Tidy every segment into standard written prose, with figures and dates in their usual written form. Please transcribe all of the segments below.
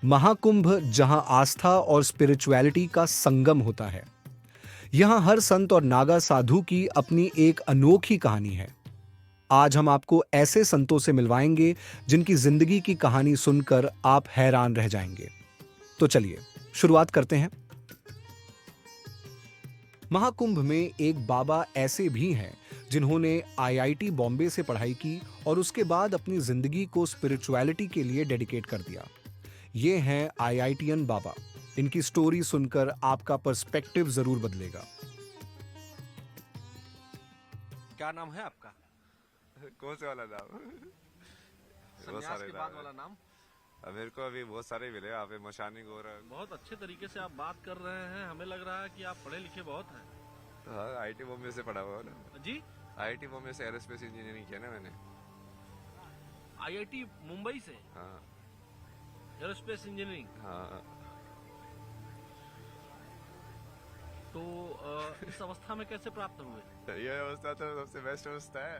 महाकुंभ जहां आस्था और स्पिरिचुअलिटी का संगम होता है। यहां हर संत और नागा साधु की अपनी एक अनोखी कहानी है। आज हम आपको ऐसे संतों से मिलवाएंगे जिनकी जिंदगी की कहानी सुनकर आप हैरान रह जाएंगे। तो चलिए शुरुआत करते हैं। महाकुंभ में एक बाबा ऐसे भी हैं जिन्होंने आईआईटी बॉम्बे से पढ़ाई की और उसके बाद अपनी जिंदगी को स्पिरिचुअलिटी के लिए डेडिकेट कर दिया। ये हैं आईआईटीएन बाबा। इनकी स्टोरी सुनकर आपका पर्सपेक्टिव जरूर बदलेगा। क्या नाम है आपका? कौन से वाला नाम? बहुत सन्यास सारे के नाम बाद है। वाला नाम। मेरे को अभी बहुत सारे मिले यहाँ पे, मशानी गोरख। बहुत अच्छे तरीके से आप बात कर रहे हैं, हमें लग रहा है कि आप पढ़े लिखे बहुत हैं। हाँ, आईआईटी बॉम्बे से पढ़ा हुआ हूँ ना। जी? आईआईटी बॉम्बे से एरोस्पेस इंजीनियरिंग किया ना मैंने। आईआईटी मुंबई से हाँ एरोस्पेस इंजीनियरिंग। हाँ। तो इस अवस्था में कैसे प्राप्त हुए? ये अवस्था तो सबसे बेस्ट अवस्था है।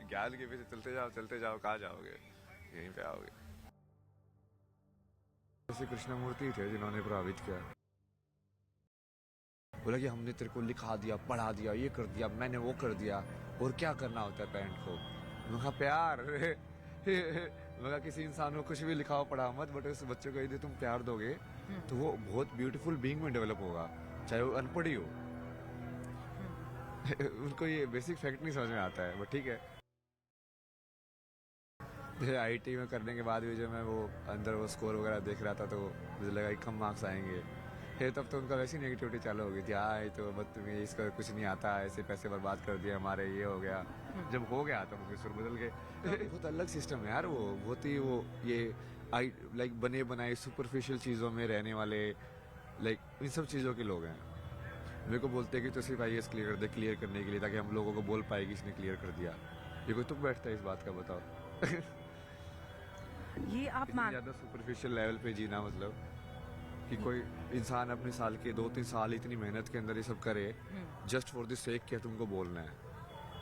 ज्ञान के पीछे चलते जाओ, कहाँ जाओगे? यहीं पे आओगे। ऐसे कृष्णमूर्ति थे जिन्होंने प्रभावित किया। बोला कि हमने तेरे को लिखा दिया, पढ़ा दिया, ये कर दिया, मैंने वो कर दिया, और क्या करना होता है पेरेंट को? मैं कहा प्यार। मैं कहा किसी इंसान को कुछ भी लिखा हो पढ़ा मत, बट उस बच्चे को यदि तुम प्यार दोगे तो वो बहुत ब्यूटीफुल बीइंग में डेवलप होगा, चाहे वो अनपढ़ ही हो। उनको ये बेसिक फैक्ट नहीं समझ में आता है, बट ठीक है। आईआईटी में करने के बाद भी जो मैं वो अंदर वो स्कोर वगैरह देख रहा था तो मुझे लगा कि कम मार्क्स आएंगे। फिर तब तो उनका वैसी नेगेटिविटी चालू हो गई थी, हाँ ये तो बदतमीज, इसका कुछ नहीं आता, ऐसे पैसे बर्बाद कर दिए हमारे, ये हो गया। जब हो गया तो मुझे सुर बदल गए। बहुत अलग सिस्टम है यार, वो बहुत ही वो ये आई लाइक बने बनाए सुपरफिशियल चीज़ों में रहने वाले, लाइक इन सब चीज़ों के लोग हैं। मेरे को बोलते हैं कि तो सिर्फ आईएएस क्लियर कर दे, क्लियर करने के लिए, ताकि हम लोगों को बोल पाए कि इसने क्लियर कर दिया। ये कोई तुक बैठता है इस बात का, बताओ। ये आप इतनी ज़्यादा सुपरफिशियल लेवल पे जीना, मतलब कि कोई इंसान अपने साल के 2-3 साल इतनी मेहनत के अंदर ये सब करे जस्ट फॉर द सेक कि तुमको बोलना है,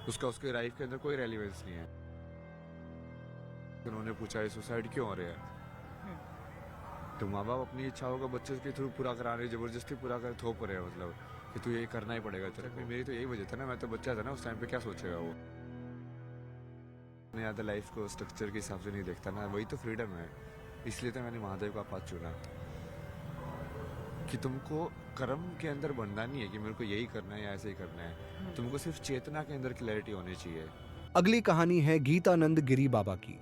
उसका उसके लाइफ के अंदर कोई रेलिवेंस नहीं है। उन्होंने पूछा ये सुसाइड क्यों हो रहा है, तो माँ बाप अपनी इच्छाओं का बच्चे के थ्रू पूरा करा रहे, जबरदस्ती पूरा कर थोप रहे हैं, मतलब कि तू ये करना ही पड़ेगा तेरे को। मेरी तो यही वजह था ना, मैं तो बच्चा था ना उस टाइम पे, क्या सोचेगा वो? मैं ज़्यादा लाइफ को स्ट्रक्चर के हिसाब से नहीं देखता ना, वही तो फ्रीडम है। इसलिए तो मैंने महादेव का पाथ चुना कि तुमको कर्म के अंदर बनना नहीं है कि मेरे को यही करना है या ऐसे ही करना है, तुमको सिर्फ चेतना के अंदर क्लैरिटी होनी चाहिए। अगली कहानी है गीतानंद गिरी बाबा की।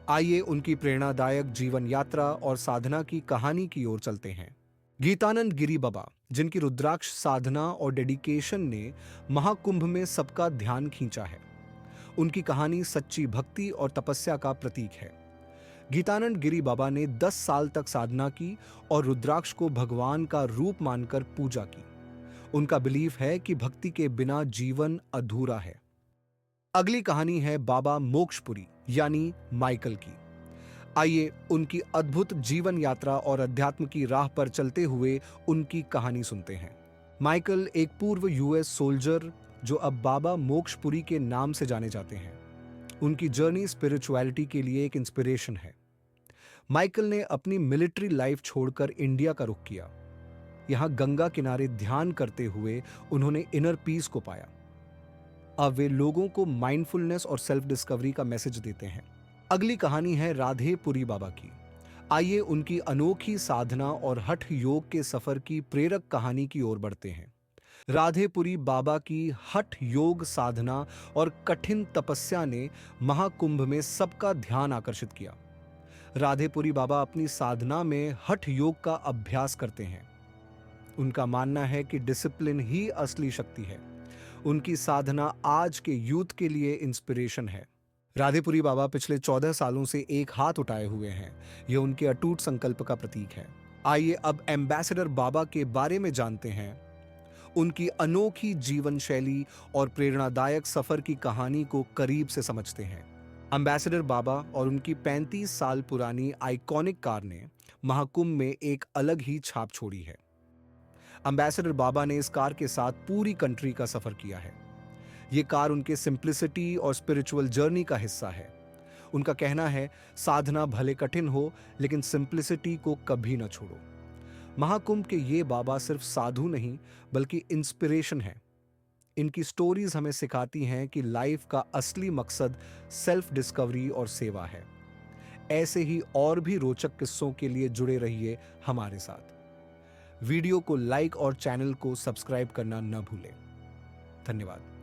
आइए उनकी प्रेरणादायक जीवन यात्रा और साधना की कहानी की ओर चलते हैं। गीतानंद गिरी बाबा, जिनकी रुद्राक्ष साधना और डेडिकेशन ने महाकुंभ में सबका ध्यान खींचा है। उनकी कहानी सच्ची भक्ति और तपस्या का प्रतीक है। गीतानंद गिरी बाबा ने 10 साल तक साधना की और रुद्राक्ष को भगवान का रूप मानकर पूजा की। उनका बिलीफ है कि भक्ति के बिना जीवन अधूरा है। अगली कहानी है बाबा मोक्षपुरी यानी माइकल की। आइए उनकी अद्भुत जीवन यात्रा और अध्यात्म की राह पर चलते हुए उनकी कहानी सुनते हैं। माइकल एक पूर्व यूएस सोल्जर जो अब बाबा मोक्षपुरी के नाम से जाने जाते हैं। उनकी जर्नी स्पिरिचुअलिटी के लिए एक इंस्पिरेशन है। माइकल ने अपनी मिलिट्री लाइफ छोड़कर इंडिया का रुख किया। यहां गंगा किनारे ध्यान करते हुए उन्होंने इनर पीस को पाया। अब वे लोगों को माइंडफुलनेस और सेल्फ डिस्कवरी का मैसेज देते हैं। अगली कहानी है राधेपुरी बाबा की। आइए उनकी अनोखी साधना और हठ योग के सफर की प्रेरक कहानी की ओर बढ़ते हैं। राधेपुरी बाबा की हठ योग साधना और कठिन तपस्या ने महाकुंभ में सबका ध्यान आकर्षित किया। राधेपुरी बाबा अपनी साधना में हठ योग का अभ्यास करते हैं। उनका मानना है कि डिसिप्लिन ही असली शक्ति है। उनकी साधना आज के यूथ के लिए इंस्पिरेशन है। राधेपुरी बाबा पिछले 14 सालों से एक हाथ उठाए हुए हैं। यह उनके अटूट संकल्प का प्रतीक है। आइए अब एम्बेसडर बाबा के बारे में जानते हैं। उनकी अनोखी जीवन शैली और प्रेरणादायक सफर की कहानी को करीब से समझते हैं। एम्बेसडर बाबा और उनकी 35 साल पुरानी आइकॉनिक कार ने महाकुंभ में एक अलग ही छाप छोड़ी है। एम्बेसडर बाबा ने इस कार के साथ पूरी कंट्री का सफर किया है। ये कार उनके सिंप्लिसिटी और स्पिरिचुअल जर्नी का हिस्सा है। उनका कहना है, साधना भले कठिन हो लेकिन सिंप्लिसिटी को कभी न छोड़ो। महाकुंभ के ये बाबा सिर्फ साधु नहीं बल्कि इंस्पिरेशन है। इनकी स्टोरीज हमें सिखाती हैं कि लाइफ का असली मकसद सेल्फ डिस्कवरी और सेवा है। ऐसे ही और भी रोचक किस्सों के लिए जुड़े रहिए हमारे साथ। वीडियो को लाइक और चैनल को सब्सक्राइब करना न भूलें। धन्यवाद।